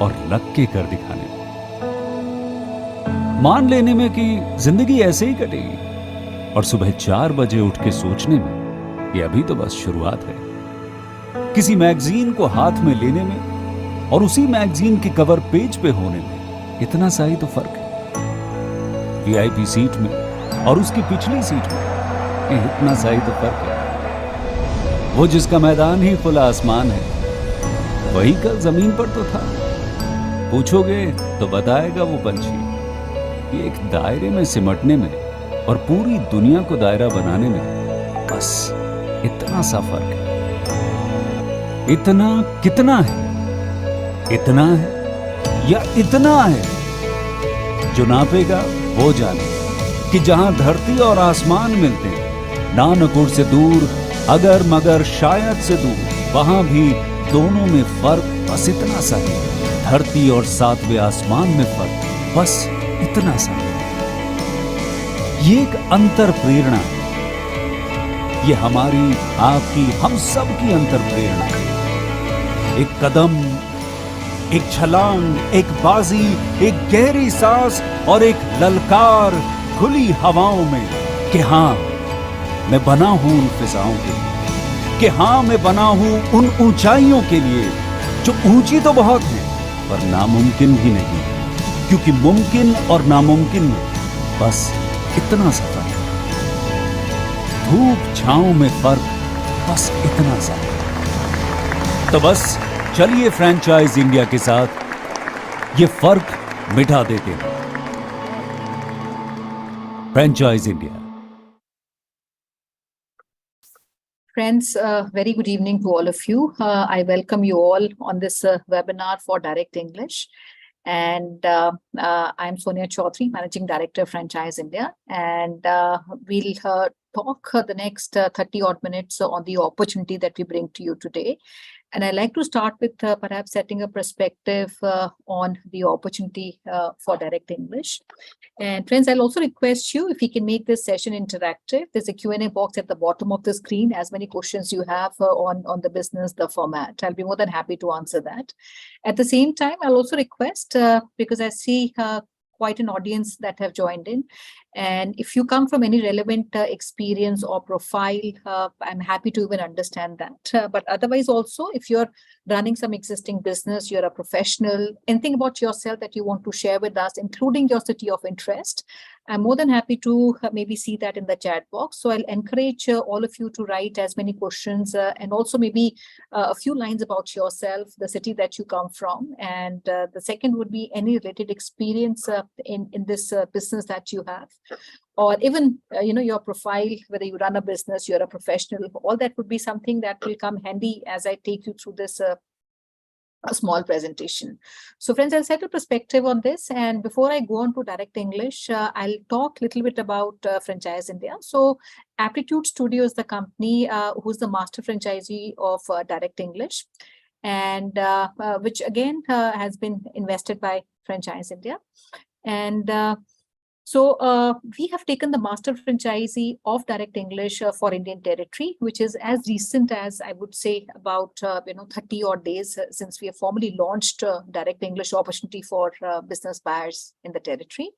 और लग के कर दिखाने में, मान लेने में कि जिंदगी ऐसे ही कटेगी, और सुबह 4 बजे उठ के सोचने में ये अभी तो बस शुरुआत है। किसी मैगजीन को हाथ में लेने में और उसी मैगजीन के कवर पेज पे होने में इतना सा ही तो फर्क है। वीआईपी सीट में और उसकी पिछली सीट में इतना सा ही तो फर्क है। वो जिसका मैदान ही खुला आसमान है, वही कल जमीन पर तो था। पूछोगे तो बताएगा वो पंछी, ये एक दायरे में सिमटने में और पूरी दुनिया को दायरा बनाने में बस इतना सा फर्क है। इतना कितना है? इतना है या इतना है? जो नापेगा वो जाने कि जहां धरती और आसमान मिलते हैं, नानकुर से दूर, अगर मगर शायद से दूर, वहां भी दोनों में फर्क बस इतना सा है। धरती और 7वें आसमान में फर्क बस इतना सा है। ये एक अंतर प्रेरणा है। ये हमारी, आपकी, हम सब की अंतर प्रेरणा है। एक कदम, एक छलांग, एक बाजी, एक गहरी सांस और एक ललकार खुली हवाओं में कि हाँ, मैं बना हूं उन फिजाओं के लिए, कि हाँ, मैं बना हूं उन ऊंचाइयों के लिए जो ऊंची तो बहुत है पर नामुमकिन भी नहीं, क्योंकि मुमकिन और नामुमकिन में बस इतना सा फर्क है। धूप छांव में फर्क बस इतना सा। तो बस चलिए फ्रेंचाइज इंडिया के साथ ये फर्क मिटा देते हैं। Franchise India. Friends, very good evening to all of you. I welcome you all on this webinar for Direct English. And I'm Sonia Chaudhary, Managing Director of Franchise India. And we'll talk the next 30 odd minutes on the opportunity that we bring to you today. And I'd like to start with perhaps setting a perspective on the opportunity for Direct English. And friends, I'll also request you if we can make this session interactive. There's a Q&A box at the bottom of the screen. As many questions you have on the business, the format, I'll be more than happy to answer that. At the same time, I'll also request, because I see quite an audience that have joined in. And if you come from any relevant experience or profile, I'm happy to even understand that. But otherwise also, if you're running some existing business, you're a professional, anything about yourself that you want to share with us, including your city of interest, I'm more than happy to maybe see that in the chat box. So I'll encourage all of you to write as many questions and also maybe a few lines about yourself, the city that you come from. And the second would be any related experience in this business that you have. Or even, your profile, whether you run a business, you're a professional, all that would be something that will come handy as I take you through this a small presentation. So friends, I'll set a perspective on this. And before I go on to Direct English, I'll talk a little bit about Franchise India. So Aptitude Studio is the company who's the master franchisee of Direct English, and which again has been invested by Franchise India. And so we have taken the master franchisee of Direct English for Indian territory, which is as recent as I would say about 30 odd days since we have formally launched Direct English opportunity for business buyers in the territory.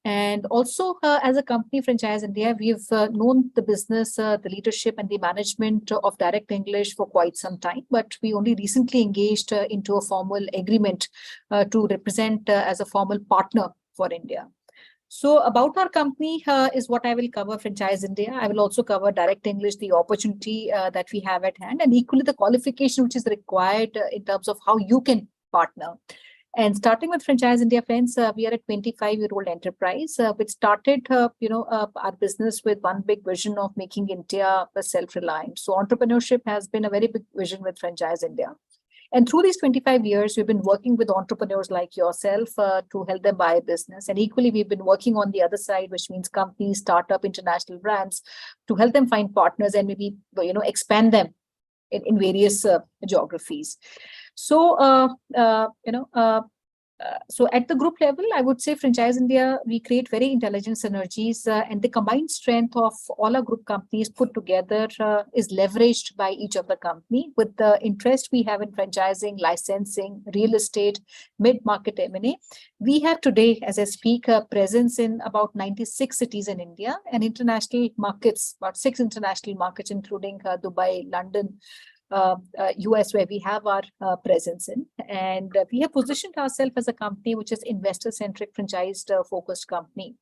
And also as a company, Franchise India, we've known the business, the leadership and the management of Direct English for quite some time, but we only recently engaged into a formal agreement to represent as a formal partner for India. So about our company is what I will cover, Franchise India. I will also cover Direct English, the opportunity that we have at hand, and equally the qualification which is required in terms of how you can partner. And starting with Franchise India, friends, we are a 25-year-old enterprise which started, our business with one big vision of making India self-reliant. So entrepreneurship has been a very big vision with Franchise India. And through these 25 years, we've been working with entrepreneurs like yourself to help them buy a business. And equally, we've been working on the other side, which means companies, startup, international brands, to help them find partners and maybe, expand them in various geographies. So, So at the group level, I would say Franchise India, we create very intelligent synergies, and the combined strength of all our group companies put together is leveraged by each of the company with the interest we have in franchising, licensing, real estate, mid-market M&A. We have today, as I speak, a presence in about 96 cities in India and international markets, about 6 international markets, including Dubai, London, US, where we have our presence in. And we have positioned ourselves as a company which is investor-centric, franchised-focused company,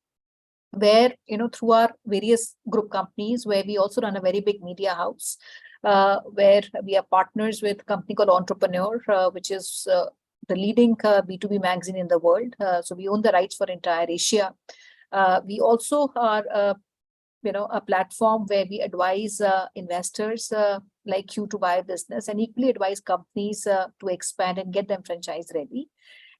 where, through our various group companies, where we also run a very big media house, where we are partners with a company called Entrepreneur, which is the leading B2B magazine in the world. So we own the rights for entire Asia. We also are a platform where we advise investors like you to buy a business, and equally advise companies to expand and get them franchise ready.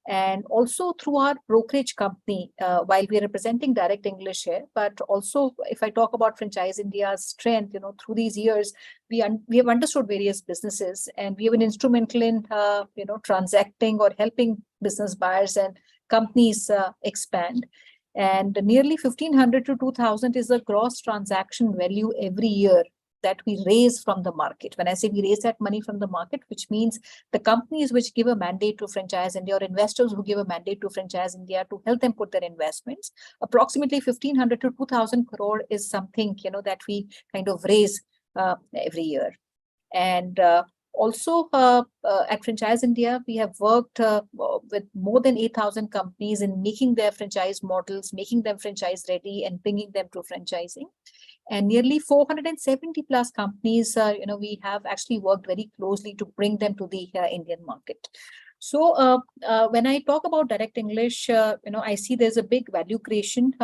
And also through our brokerage company, while we are representing Direct English here, but also if I talk about Franchise India's strength, through these years, we have understood various businesses, and we have been instrumental in, transacting or helping business buyers and companies expand. And nearly 1,500 to 2,000 is the gross transaction value every year that we raise from the market. When I say we raise that money from the market, which means the companies which give a mandate to Franchise India or investors who give a mandate to Franchise India to help them put their investments, approximately 1,500 to 2,000 crore is something, that we kind of raise every year. And also, at Franchise India, we have worked with more than 8,000 companies in making their franchise models, making them franchise ready, and bringing them to franchising. And nearly 470 plus companies, we have actually worked very closely to bring them to the Indian market. So when I talk about Direct English, I see there's a big value creation.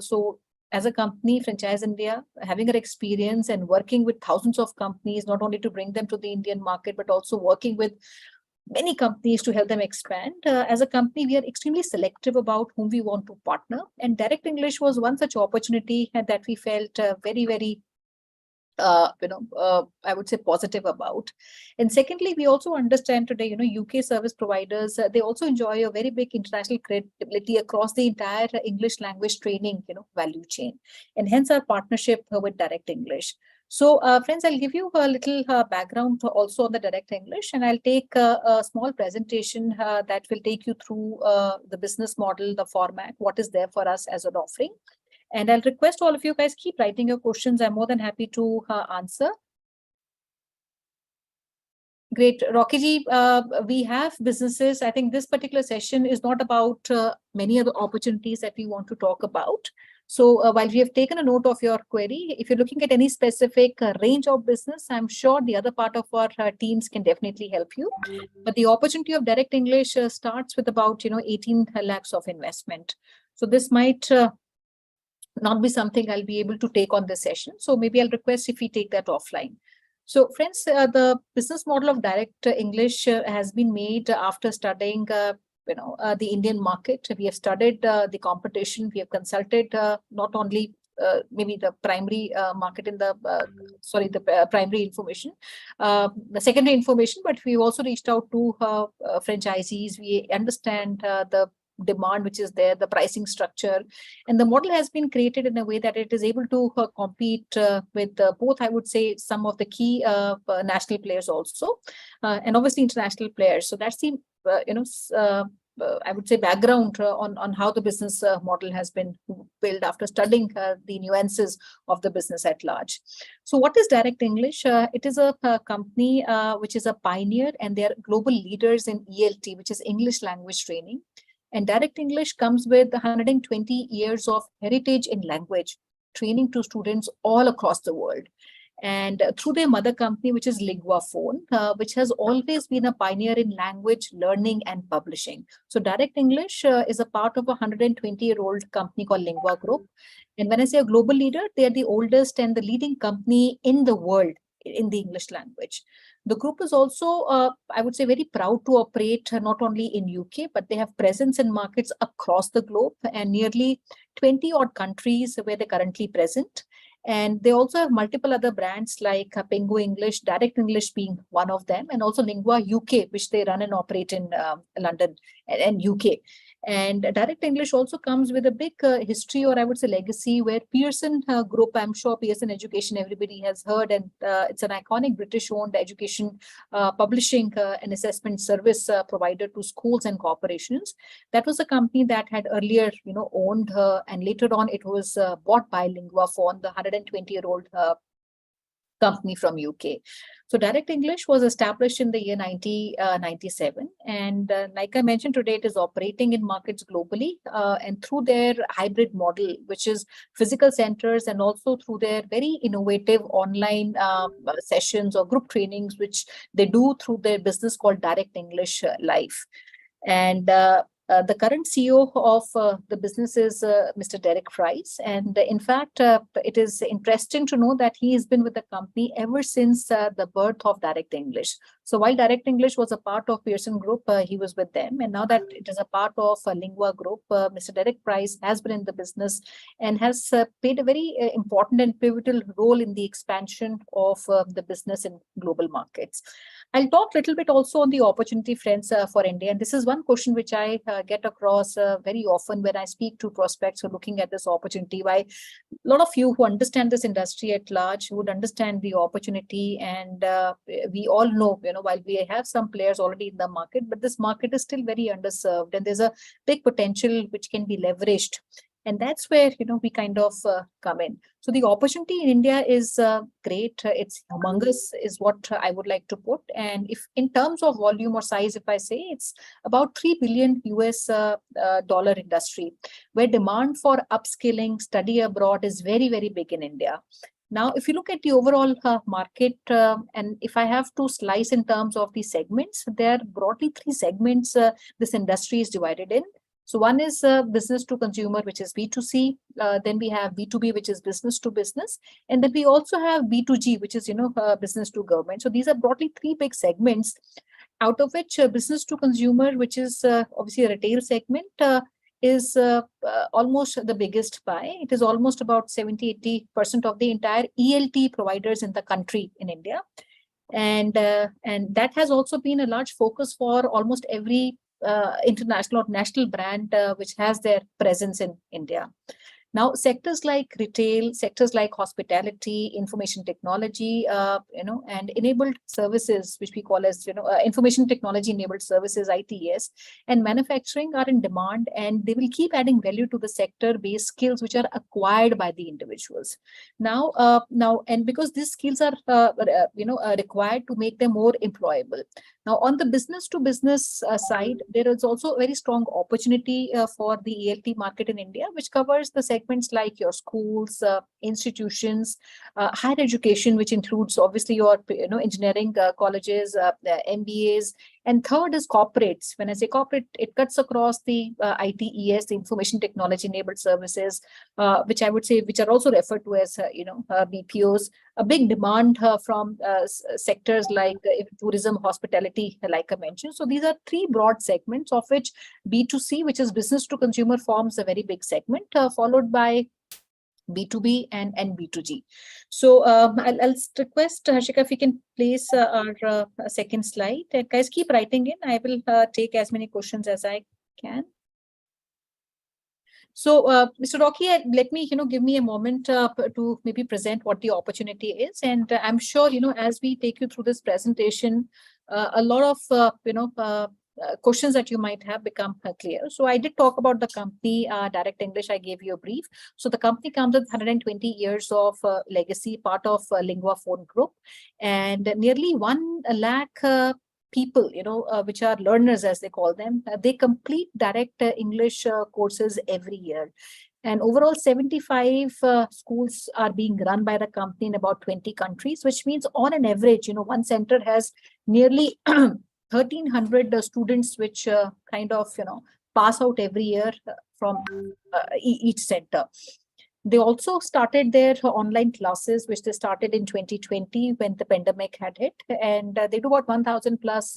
So as a company, Franchise India, having our experience and working with thousands of companies, not only to bring them to the Indian market, but also working with many companies to help them expand. As a company, we are extremely selective about whom we want to partner. And Direct English was one such opportunity that we felt very, very I would say positive about. And secondly, we also understand today, UK service providers, they also enjoy a very big international credibility across the entire English language training, value chain, and hence our partnership with Direct English. So friends, I'll give you a little background also on the Direct English, and I'll take a small presentation that will take you through the business model, the format, what is there for us as an offering. And I'll request all of you guys keep writing your questions. I'm more than happy to answer. Great. Rocky ji, we have businesses. I think this particular session is not about many other opportunities that we want to talk about. So while we have taken a note of your query, if you're looking at any specific range of business, I'm sure the other part of our teams can definitely help you. But the opportunity of Direct English starts with about 18 lakhs of investment. So this might not be something I'll be able to take on this session. So maybe I'll request if we take that offline. So friends, the business model of Direct English has been made after studying, the Indian market. We have studied the competition. We have consulted not only maybe the primary market in the, the primary information, the secondary information, but we also reached out to franchisees. We understand the demand which is there, the pricing structure, and the model has been created in a way that it is able to compete with both, I would say, some of the key national players also, and obviously international players. So that's the I would say background on how the business model has been built after studying the nuances of the business at large. So what is Direct English? It is a company which is a pioneer, and they are global leaders in ELT, which is English language training. And Direct English comes with 120 years of heritage in language training to students all across the world. And through their mother company, which is Linguaphone, which has always been a pioneer in language learning and publishing. So Direct English is a part of a 120-year-old company called Lingua Group. And when I say a global leader, they are the oldest and the leading company in the world in the English language. The group is also, I would say, very proud to operate not only in UK, but they have presence in markets across the globe and nearly 20 odd countries where they're currently present. And they also have multiple other brands like Pengu English, Direct English being one of them, and also Lingua UK, which they run and operate in London and UK. And Direct English also comes with a big history, or I would say legacy, where Pearson Group, I'm sure Pearson Education, everybody has heard, and it's an iconic British-owned education publishing and assessment service provider to schools and corporations. That was a company that had earlier, owned and later on it was bought by LinguaFon, the 120-year-old company from UK. So Direct English was established in the year 1997. And like I mentioned today, it is operating in markets globally and through their hybrid model, which is physical centers, and also through their very innovative online sessions or group trainings, which they do through their business called Direct English Live. And the current CEO of the business is Mr. Derek Price. And in fact, it is interesting to know that he has been with the company ever since the birth of Direct English. So while Direct English was a part of Pearson Group, he was with them. And now that it is a part of Lingua Group, Mr. Derek Price has been in the business and has played a very important and pivotal role in the expansion of the business in global markets. I'll talk a little bit also on the opportunity, friends, for India. And this is one question which I get across very often when I speak to prospects who are looking at this opportunity. Why a lot of you who understand this industry at large would understand the opportunity. And we all know, while we have some players already in the market, but this market is still very underserved. And there's a big potential which can be leveraged. And that's where, we kind of come in. So the opportunity in India is great. It's humongous is what I would like to put. And if in terms of volume or size, if I say, it's about $3 billion US dollar industry, where demand for upskilling, study abroad is very, very big in India. Now, if you look at the overall market, and if I have to slice in terms of the segments, there are broadly three segments this industry is divided in. So one is business to consumer, which is B2C. Then we have B2B, which is business to business. And then we also have B2G, which is, business to government. So these are broadly three big segments, out of which business to consumer, which is obviously a retail segment, is almost the biggest pie. It is almost about 70-80% of the entire ELT providers in the country in India. And that has also been a large focus for almost every international or national brand which has their presence in India. Now, sectors like retail, sectors like hospitality, information technology, and enabled services, which we call as, information technology enabled services, ITES, and manufacturing are in demand, and they will keep adding value to the sector-based skills which are acquired by the individuals. Now, and because these skills are, required to make them more employable. Now, on the business to business side, there is also a very strong opportunity for the ELT market in India, which covers the segments like your schools, institutions, higher education, which includes obviously your engineering colleges, MBAs, and third is corporates. When I say corporate, it cuts across the ITES, the information technology enabled services, which I would say, which are also referred to as BPOs. A big demand from sectors like tourism, hospitality, like I mentioned. So these are three broad segments, of which B2C, which is business to consumer, forms a very big segment, followed by B2B and B2G. So I'll request Harshika if we can place our second slide. Guys, keep writing in. I will take as many questions as I can. So, Mr. Rocky, let me, give me a moment to maybe present what the opportunity is. And I'm sure, as we take you through this presentation, a lot of, questions that you might have become clear. So I did talk about the company, Direct English. I gave you a brief. So the company comes with 120 years of legacy, part of LinguaFon Group, and nearly 1 lakh people, which are learners, as they call them, they complete Direct English courses every year. And overall, 75 schools are being run by the company in about 20 countries, which means on an average, one center has nearly 1,300 students, which kind of, pass out every year from each center. They also started their online classes, which they started in 2020 when the pandemic had hit. And they do about 1,000 plus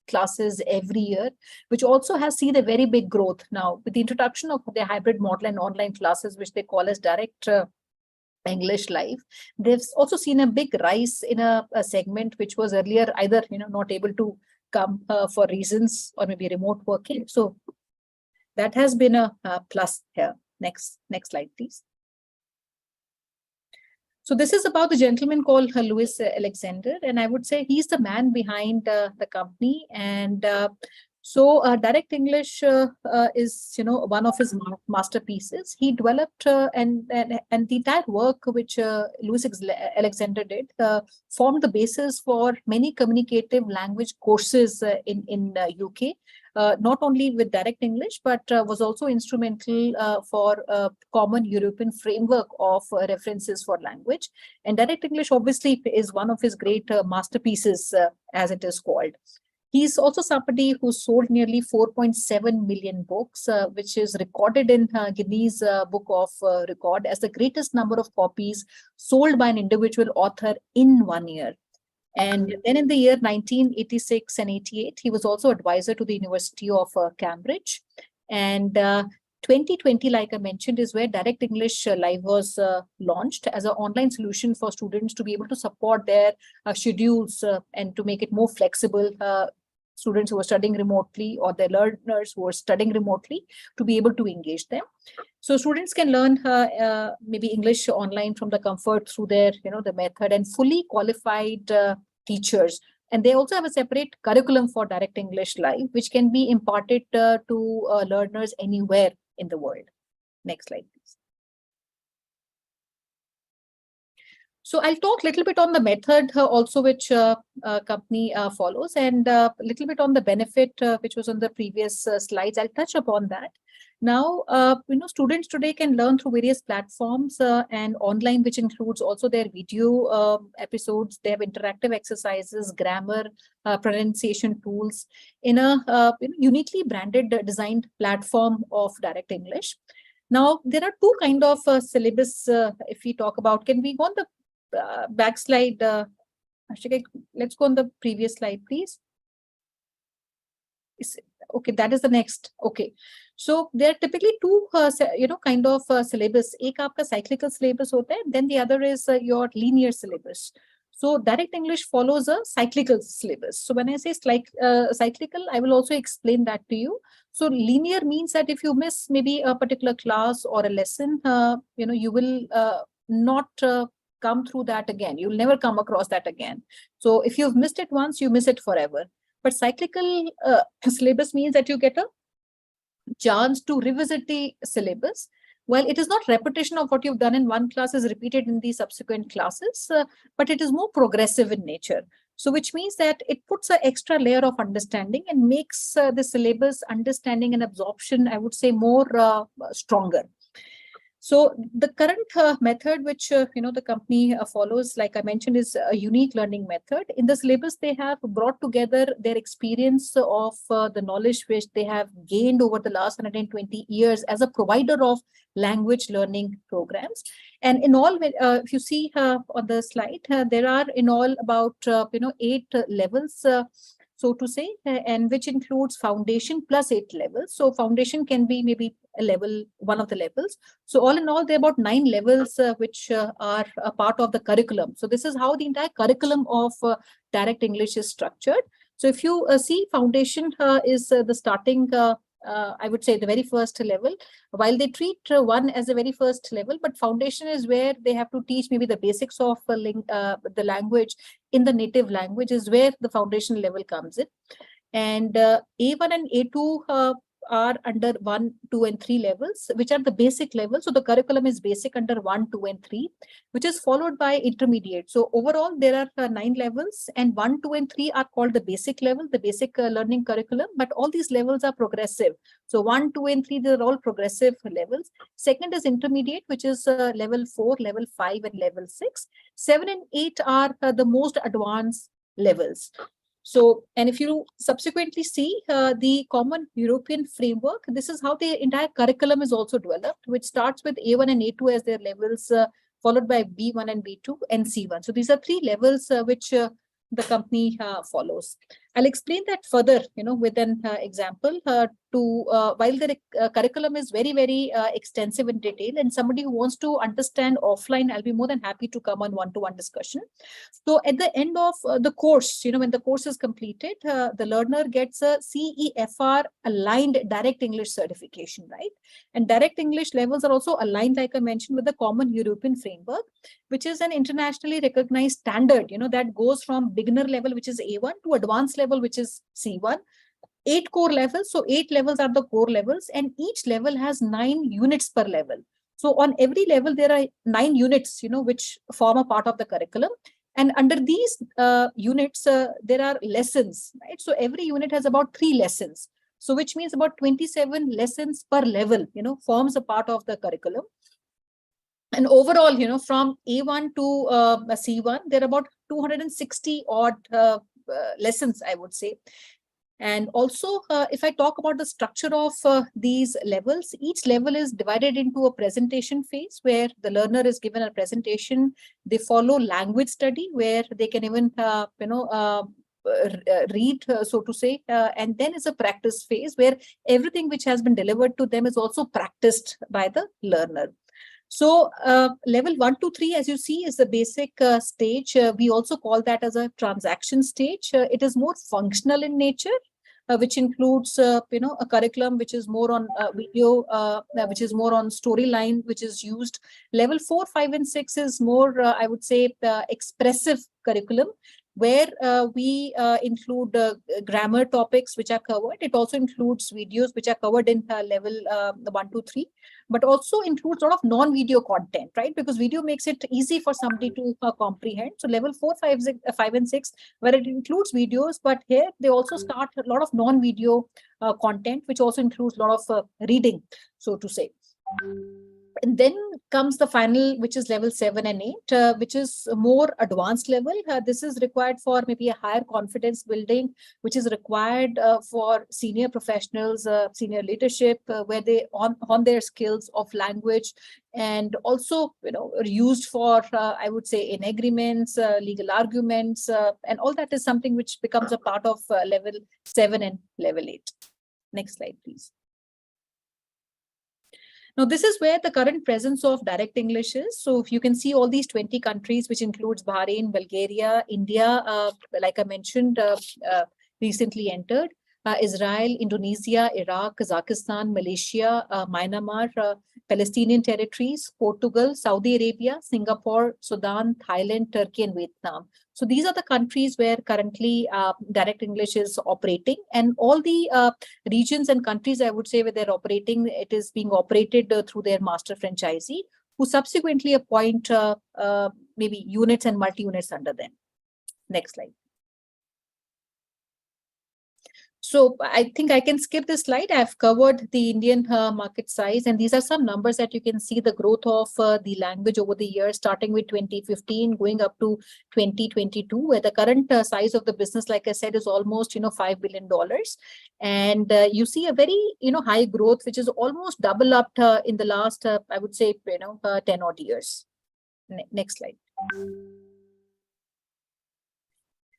classes every year, which also has seen a very big growth now with the introduction of their hybrid model and online classes, which they call as direct English Live. They've also seen a big rise in a segment which was earlier either not able to come for reasons or maybe remote working. So that has been a plus here. Next slide, please. So this is about the gentleman called Louis Alexander, and I would say he's the man behind the company. And so Direct English is one of his masterpieces. He developed and the entire work which Louis Alexander did formed the basis for many communicative language courses in UK. Not only with Direct English, but was also instrumental for a common European framework of references for language. And Direct English obviously is one of his great masterpieces, as it is called. He's also somebody who sold nearly 4.7 million books, which is recorded in Guinness Book of Record as the greatest number of copies sold by an individual author in 1 year. And then in the year 1986 and 88, he was also advisor to the University of Cambridge. And 2020, like I mentioned, is where Direct English Live was launched as an online solution for students to be able to support their schedules and to make it more flexible. Students who are studying remotely or their learners who are studying remotely to be able to engage them. So students can learn maybe English online from the comfort through their, the method and fully qualified teachers. And they also have a separate curriculum for Direct English Live, which can be imparted to learners anywhere in the world. Next slide, please. So I'll talk a little bit on the method also which company follows, and a little bit on the benefit which was on the previous slides. I'll touch upon that. Now, students today can learn through various platforms and online, which includes also their video episodes. They have interactive exercises, grammar, pronunciation tools in a uniquely branded, designed platform of Direct English. Now, there are two kind of syllabus if we talk about. Can we go on the back slide? Ashika, let's go on the previous slide, please. Okay, that is the next. Okay, so there are typically two kind of syllabus. Ek aapka cyclical syllabus hota hai, then the other is your linear syllabus. So Direct English follows a cyclical syllabus. So when I say cyclical, I will also explain that to you. So linear means that if you miss maybe a particular class or a lesson, you will not come through that again. You'll never come across that again. So if you've missed it once, you miss it forever. But cyclical syllabus means that you get a chance to revisit the syllabus. While it is not repetition of what you've done in one class is repeated in the subsequent classes, but it is more progressive in nature. So which means that it puts an extra layer of understanding and makes the syllabus understanding and absorption, I would say, more stronger. So the current method which the company follows, like I mentioned, is a unique learning method. In the syllabus, they have brought together their experience of the knowledge which they have gained over the last 120 years as a provider of language learning programs. And in all, if you see on the slide, there are in all about 8 levels. So to say, and which includes foundation plus 8 levels. So foundation can be maybe a level, one of the levels. So all in all, there are about 9 levels which are a part of the curriculum. So this is how the entire curriculum of Direct English is structured. So if you see, foundation is the starting I would say the very first level, while they treat one as the very first level, but foundation is where they have to teach maybe the basics of the language in the native language is where the foundation level comes in. And A1 and A2 are under 1, 2, and 3 levels, which are the basic levels. So the curriculum is basic under 1, 2, and 3, which is followed by intermediate. So overall, there are 9 levels, and 1, 2, and 3 are called the basic level, the basic learning curriculum. But all these levels are progressive. So 1, 2, and 3, they're all progressive levels. Second is intermediate, which is level 4, level 5, and level 6. 7 and 8 are the most advanced levels. So, and if you subsequently see the common European framework, this is how the entire curriculum is also developed, which starts with A1 and A2 as their levels, followed by B1 and B2 and C1. So these are 3 levels which the company follows. I'll explain that further, with an example. While the curriculum is very, very extensive in detail, and somebody who wants to understand offline, I'll be more than happy to come on one-to-one discussion. So at the end of the course, when the course is completed, the learner gets a CEFR aligned direct English certification, right? And direct English levels are also aligned, like I mentioned, with the common European framework, which is an internationally recognized standard, that goes from beginner level, which is A1, to advanced level, which is C1. 8 core levels. So 8 levels are the core levels, and each level has 9 units per level. So on every level, there are 9 units, which form a part of the curriculum. And under these units, there are lessons, right? So every unit has about 3 lessons. So which means about 27 lessons per level, forms a part of the curriculum. And overall, from A1 to C1, there are about 260 odd lessons, I would say. And also, if I talk about the structure of these levels, each level is divided into a presentation phase where the learner is given a presentation. They follow language study where they can even, read, so to say, and then is a practice phase where everything which has been delivered to them is also practiced by the learner. So level 1 to 3, as you see, is the basic stage. We also call that as a transaction stage. It is more functional in nature, which includes, a curriculum which is more on video, which is more on storyline, which is used. Level 4, 5, and 6 is more, I would say, expressive curriculum, where we include grammar topics which are covered. It also includes videos which are covered in level 1 to 3, but also includes a lot of non-video content, right? Because video makes it easy for somebody to comprehend. So level 4, 5, and 6, where it includes videos, but here they also start a lot of non-video content, which also includes a lot of reading, so to say. And then comes the final, which is level 7 and 8, which is more advanced level. This is required for maybe a higher confidence building, which is required for senior professionals, senior leadership, where they on their skills of language, and also, used for, I would say, in agreements, legal arguments, and all that is something which becomes a part of level 7 and level 8. Next slide, please. Now, this is where the current presence of direct English is. So if you can see all these 20 countries, which includes Bahrain, Bulgaria, India, like I mentioned, recently entered, Israel, Indonesia, Iraq, Kazakhstan, Malaysia, Myanmar, Palestinian territories, Portugal, Saudi Arabia, Singapore, Sudan, Thailand, Turkey, and Vietnam. So these are the countries where currently direct English is operating, and all the regions and countries, I would say, where they're operating, it is being operated through their master franchisee, who subsequently appoint maybe units and multi-units under them. Next slide. So I think I can skip this slide. I've covered the Indian market size, and these are some numbers that you can see the growth of the language over the years, starting with 2015, going up to 2022, where the current size of the business, like I said, is almost, $5 billion. And you see a very, high growth, which is almost double up in the last, I would say, 10 odd years. Next slide.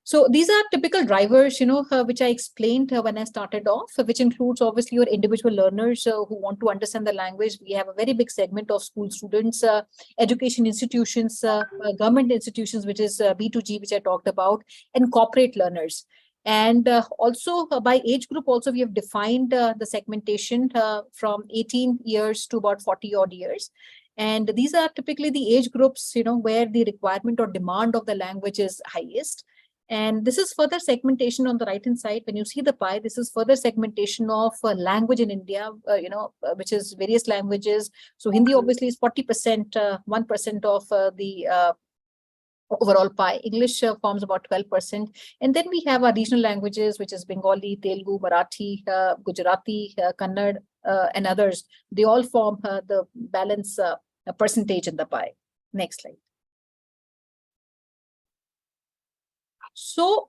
So these are typical drivers, which I explained when I started off, which includes obviously your individual learners who want to understand the language. We have a very big segment of school students, education institutions, government institutions, which is B2G, which I talked about, and corporate learners. And also by age group, also we have defined the segmentation from 18 years to about 40 odd years. And these are typically the age groups, where the requirement or demand of the language is highest. And this is further segmentation on the right-hand side. When you see the pie, this is further segmentation of language in India, which is various languages. So Hindi obviously is 40%, 1% of the overall pie. English forms about 12%. And then we have our regional languages, which is Bengali, Telugu, Marathi, Gujarati, Kannada, and others. They all form the balance percentage in the pie. Next slide. So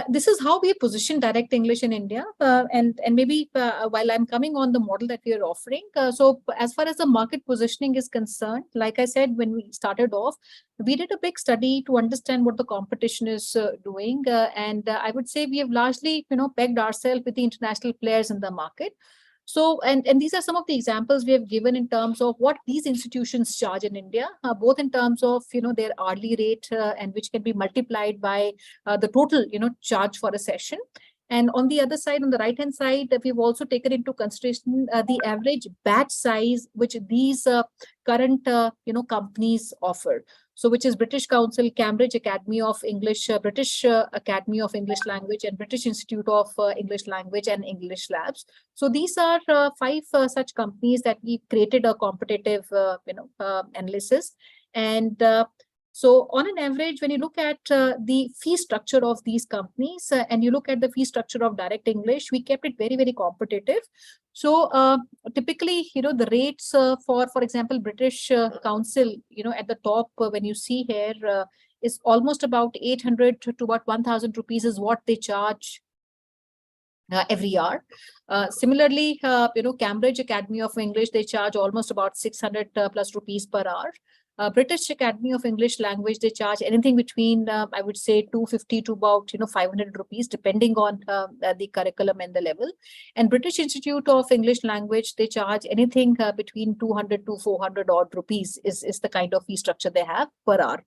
this is how we position direct English in India, and maybe while I'm coming on the model that we are offering. So as far as the market positioning is concerned, like I said when we started off, we did a big study to understand what the competition is doing, and I would say we have largely pegged ourselves with the international players in the market. So, and these are some of the examples we have given in terms of what these institutions charge in India, both in terms of their hourly rate, and which can be multiplied by the total charge for a session. And on the other side, on the right hand side, we've also taken into consideration the average batch size which these current companies offer. So which is British Council, Cambridge Academy of English, British Academy of English Language, and British Institute of English Language, and English Labs. So these are five such companies that we created a competitive analysis. And so on an average, when you look at the fee structure of these companies and you look at the fee structure of direct English, we kept it very, very competitive. So typically, the rates for example, British Council, at the top, when you see here, is almost about 800 to about 1,000 rupees is what they charge every hour. Similarly, Cambridge Academy of English, they charge almost about 600 plus rupees per hour. British Academy of English Language, they charge anything between, I would say, 250 to about 500 rupees, depending on the curriculum and the level. And British Institute of English Language, they charge anything between 200 to 400 odd rupees is the kind of fee structure they have per hour.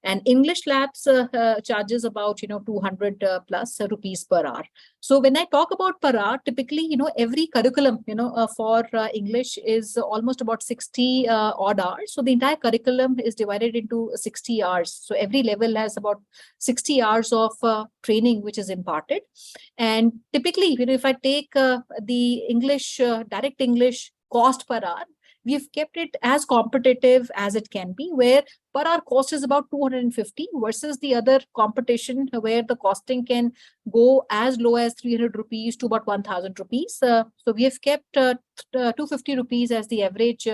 And English Labs charges about 200 plus rupees per hour. So when I talk about per hour, typically every curriculum for English is almost about 60 odd hours. So the entire curriculum is divided into 60 hours. So every level has about 60 hours of training which is imparted. And typically, if I take the English direct English cost per hour, we've kept it as competitive as it can be, where per hour cost is about 250 versus the other competition where the costing can go as low as 300 rupees to about 1,000 rupees. So we have kept 250 rupees as the average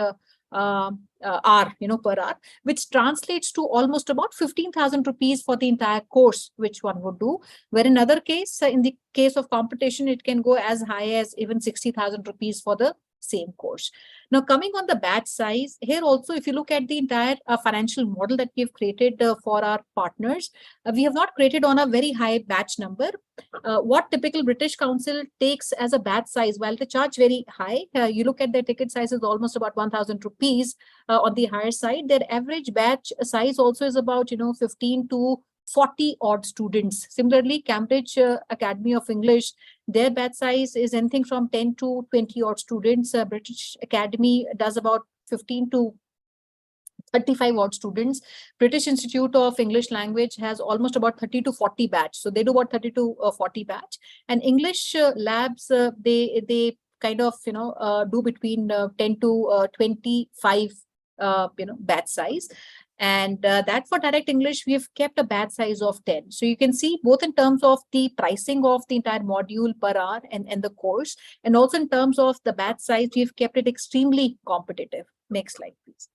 hour, per hour, which translates to almost about 15,000 rupees for the entire course, which one would do. Where in other case, in the case of competition, it can go as high as even 60,000 rupees for the same course. Now, coming on the batch size, here also, if you look at the entire financial model that we've created for our partners, we have not created on a very high batch number. What typical British Council takes as a batch size, while they charge very high, you look at their ticket size is almost about 1,000 rupees on the higher side. Their average batch size also is about 15 to 40 odd students. Similarly, Cambridge Academy of English, their batch size is anything from 10 to 20 odd students. British Academy does about 15 to 35 odd students. British Institute of English Language has almost about 30 to 40 batch. So they do about 30 to 40 batch. And English Labs, they kind of, do between 10 to 25, batch size. And that for direct English, we have kept a batch size of 10. So you can see both in terms of the pricing of the entire module per hour and the course, and also in terms of the batch size, we've kept it extremely competitive. Next slide, please.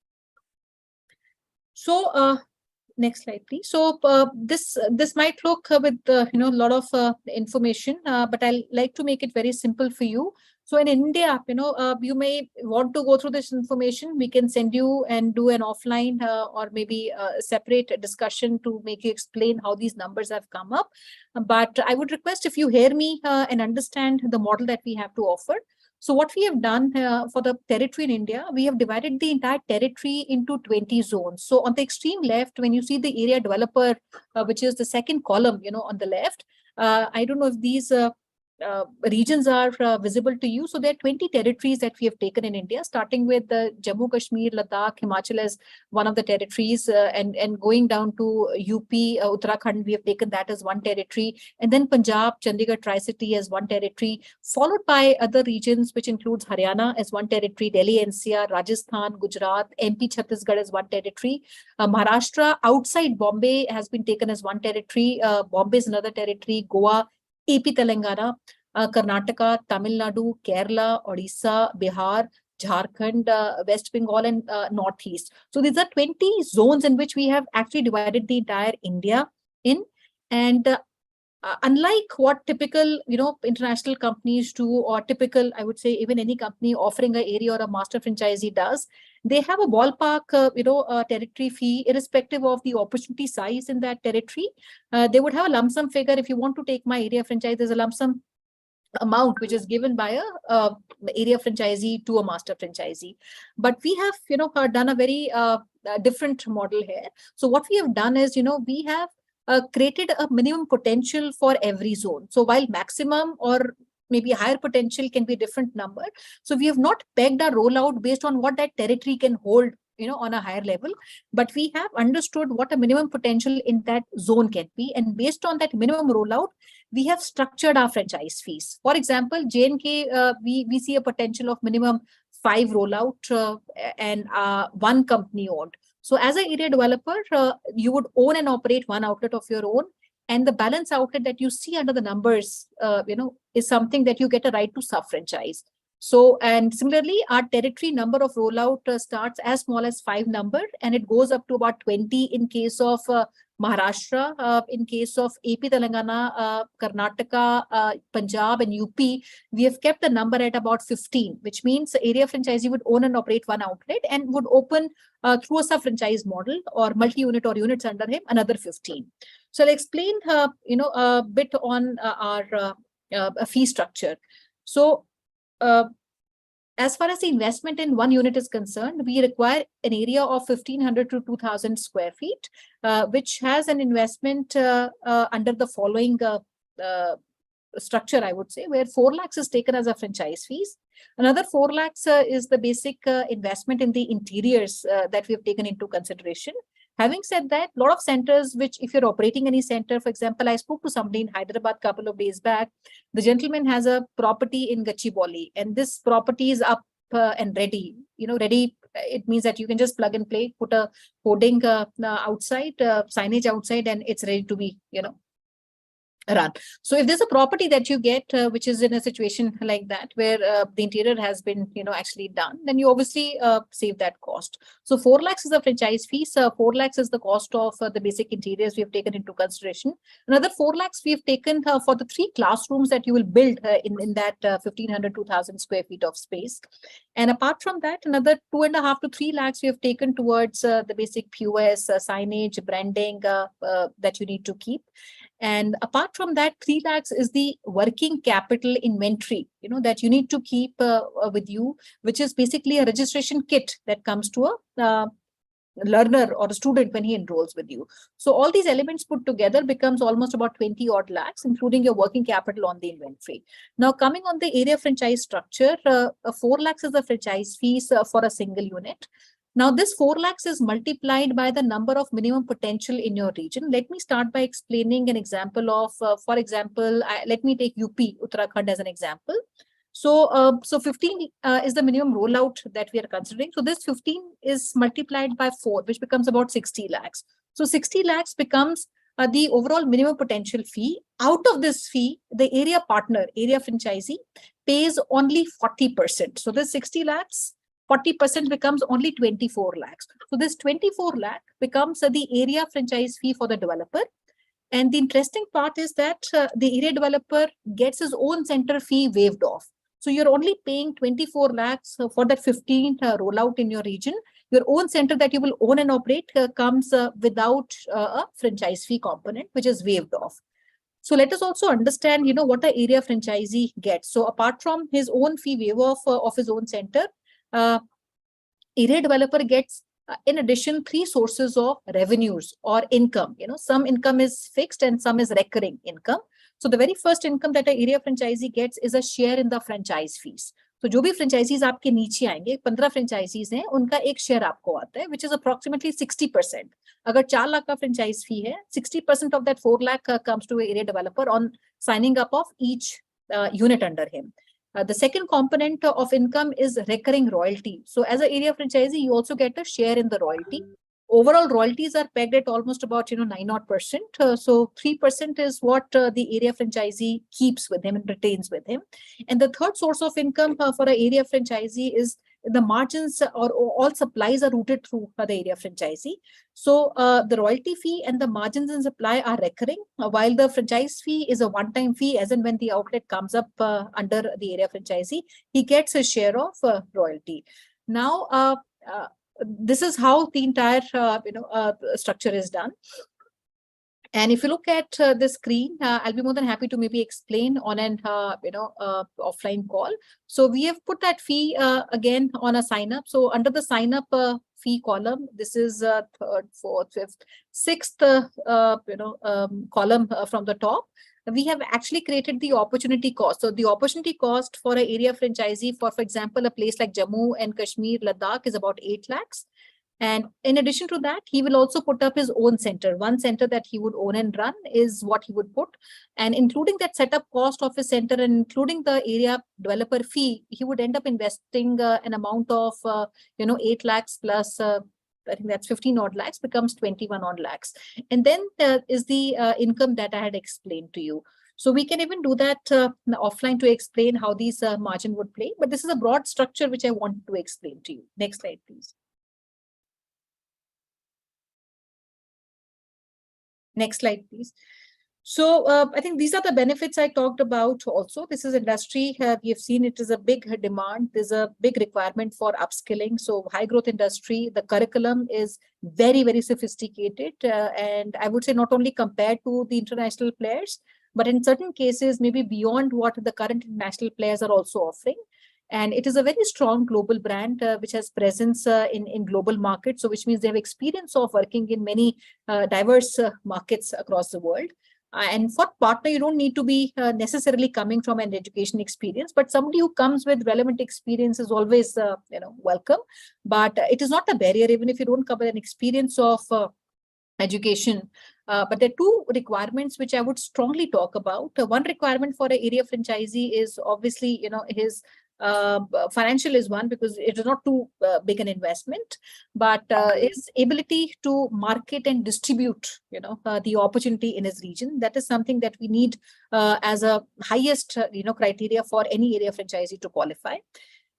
So next slide, please. So this might look with a lot of information, but I'll like to make it very simple for you. So in India, you may want to go through this information. We can send you and do an offline or maybe a separate discussion to make you explain how these numbers have come up. But I would request if you hear me and understand the model that we have to offer. So what we have done for the territory in India, we have divided the entire territory into 20 zones. So on the extreme left, when you see the area developer, which is the second column, on the left, I don't know if these regions are visible to you. So there are 20 territories that we have taken in India, starting with Jammu, Kashmir, Ladakh, Himachal as one of the territories, and going down to UP, Uttarakhand, we have taken that as one territory, and then Punjab, Chandigarh, Tri-City as one territory, followed by other regions, which includes Haryana as one territory, Delhi NCR, Rajasthan, Gujarat, MP, Chhattisgarh as one territory, Maharashtra outside Bombay has been taken as one territory, Bombay is another territory, Goa, AP Telangana, Karnataka, Tamil Nadu, Kerala, Odisha, Bihar, Jharkhand, West Bengal, and Northeast. So these are 20 zones in which we have actually divided the entire India in. And unlike what typical, international companies do, or typical, I would say, even any company offering an area or a master franchisee does, they have a ballpark, territory fee, irrespective of the opportunity size in that territory. They would have a lump sum figure. If you want to take my area franchise, there's a lump sum amount which is given by a area franchisee to a master franchisee. But we have, done a very different model here. So what we have done is, we have created a minimum potential for every zone. So while maximum or maybe higher potential can be a different number, so we have not pegged our rollout based on what that territory can hold, on a higher level, but we have understood what a minimum potential in that zone can be, and based on that minimum rollout, we have structured our franchise fees. For example, J&K, we see a potential of minimum 5 rollout and 1 company owned. So as an area developer, you would own and operate 1 outlet of your own, and the balance outlet that you see under the numbers, is something that you get a right to sub-franchise. So, and similarly, our territory number of rollout starts as small as 5 number, and it goes up to about 20 in case of Maharashtra. In case of AP, Telangana, Karnataka, Punjab, and UP, we have kept the number at about 15, which means the area franchisee would own and operate 1 outlet and would open through a sub-franchise model or multi-unit or units under him another 15. So I'll explain, a bit on our fee structure. So, as far as the investment in 1 unit is concerned, we require an area of 1,500 to 2,000 square feet, which has an investment under the following structure, I would say, where 4 lakhs is taken as a franchise fees. Another 4 lakhs is the basic investment in the interiors that we have taken into consideration. Having said that, a lot of centers, which if you're operating any center, for example, I spoke to somebody in Hyderabad a couple of days back. The gentleman has a property in Gachibowli, and this property is up and ready. Ready, it means that you can just plug and play, put a hoarding outside, signage outside, and it's ready to be, run. So if there's a property that you get, which is in a situation like that, where the interior has been, actually done, then you obviously save that cost. So 4 lakhs is the franchise fees. 4 lakhs is the cost of the basic interiors we have taken into consideration. Another 4 lakhs we have taken for the 3 classrooms that you will build in that 1,500 to 2,000 square feet of space. And apart from that, another 2.5 to 3 lakhs we have taken towards the basic POS, signage, branding that you need to keep. And apart from that, 3 lakhs is the working capital inventory, that you need to keep with you, which is basically a registration kit that comes to a learner or a student when he enrolls with you. So all these elements put together becomes almost about 20 odd lakhs, including your working capital on the inventory. Now, coming on the area franchise structure, 4 lakhs is the franchise fees for a single unit. Now, this 4 lakhs is multiplied by the number of minimum potential in your region. Let me start by explaining an example of, for example, let me take UP, Uttarakhand as an example. So, 15 is the minimum rollout that we are considering. So this 15 is multiplied by 4, which becomes about 60 lakhs. So 60 lakhs becomes the overall minimum potential fee. Out of this fee, the area partner, area franchisee, pays only 40%. So this 60 lakhs, 40% becomes only 24 lakhs. So this 24 lakh becomes the area franchise fee for the developer. And the interesting part is that the area developer gets his own center fee waived off. So you're only paying 24 lakhs for that 15 rollout in your region. Your own center that you will own and operate comes without a franchise fee component, which is waived off. So let us also understand, what the area franchisee gets. So apart from his own fee waive off of his own center, area developer gets, in addition, 3 sources of revenues or income. Some income is fixed and some is recurring income. So the very first income that an area franchisee gets is a share in the franchise fees. So जो भी franchisees आपके नीचे आएंगे, 15 franchisees हैं, उनका एक share आपको आता है, which is approximately 60%. अगर 4 लाख का franchise fee है, 60% of that 4 lakh comes to an area developer on signing up of each unit under him. The second component of income is recurring royalty. So as an area franchisee, you also get a share in the royalty. Overall royalties are pegged at almost about 9%. So 3% is what the area franchisee keeps with him and retains with him. And the third source of income for an area franchisee is the margins or all supplies are routed through the area franchisee. So the royalty fee and the margins in supply are recurring, while the franchise fee is a one-time fee, as in when the outlet comes up under the area franchisee, he gets a share of royalty. Now, this is how the entire structure is done. And if you look at the screen, I'll be more than happy to maybe explain on an offline call. So we have put that fee again on a sign up. So under the sign up fee column, this is third, fourth, fifth, sixth column from the top. We have actually created the opportunity cost. So the opportunity cost for an area franchisee for example, a place like Jammu and Kashmir, Ladakh is about 8 lakhs. And in addition to that, he will also put up his own center. One center that he would own and run is what he would put. And including that setup cost of his center and including the area developer fee, he would end up investing an amount of, 8 lakhs plus, I think that's 15 odd lakhs, becomes 21 odd lakhs. And then is the income that I had explained to you. So we can even do that offline to explain how these margin would play. But this is a broad structure which I wanted to explain to you. Next slide, please. Next slide, please. So I think these are the benefits I talked about also. This is industry. We have seen it is a big demand. There's a big requirement for upskilling. So high growth industry, the curriculum is very, very sophisticated. And I would say not only compared to the international players, but in certain cases, maybe beyond what the current international players are also offering. And it is a very strong global brand which has presence in global markets. So which means they have experience of working in many diverse markets across the world. And for partner, you don't need to be necessarily coming from an education experience, but somebody who comes with relevant experience is always welcome. But it is not a barrier even if you don't come with an experience of education. But there are two requirements which I would strongly talk about. One requirement for an area franchisee is obviously, his financial is one, because it is not too big an investment, but his ability to market and distribute, the opportunity in his region. That is something that we need as a highest, criteria for any area franchisee to qualify.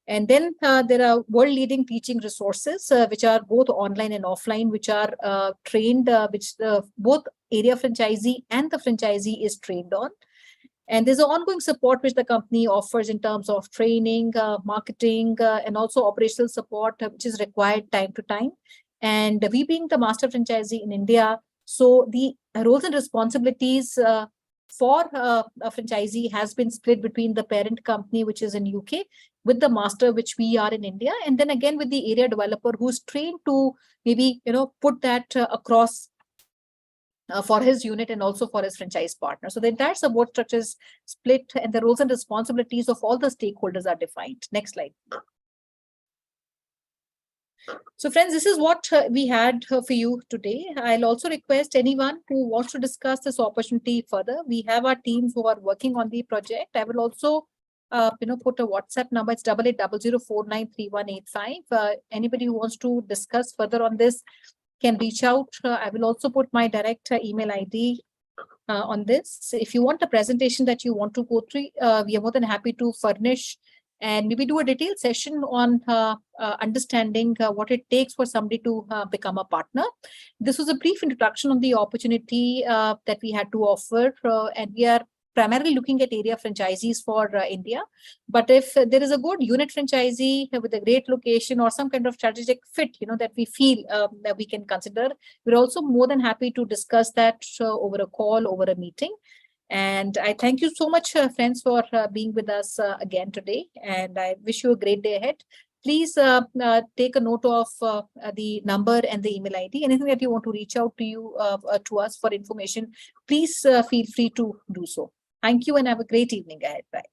And then there are world-leading teaching resources, which are both online and offline, which are trained, which both area franchisee and the franchisee is trained on. And there's an ongoing support which the company offers in terms of training, marketing, and also operational support, which is required time to time. And we being the master franchisee in India, so the roles and responsibilities for a franchisee has been split between the parent company, which is in UK, with the master, which we are in India, and then again with the area developer who's trained to maybe put that across for his unit and also for his franchise partner. So the entire support structure is split and the roles and responsibilities of all the stakeholders are defined. Next slide. So friends, this is what we had for you today. I'll also request anyone who wants to discuss this opportunity further. We have our teams who are working on the project. I will also put a WhatsApp number. It's 8800493185. Anybody who wants to discuss further on this can reach out. I will also put my direct email ID on this. If you want a presentation that you want to go through, we are more than happy to furnish and maybe do a detailed session on understanding what it takes for somebody to become a partner. This was a brief introduction of the opportunity that we had to offer, and we are primarily looking at area franchisees for India. But if there is a good unit franchisee with a great location or some kind of strategic fit, that we feel that we can consider, we're also more than happy to discuss that over a call, over a meeting. And I thank you so much, friends, for being with us again today. And I wish you a great day ahead. Please take a note of the number and the email ID. Anything that you want to reach out to you to us for information, please feel free to do so. Thank you and have a great evening ahead. Bye.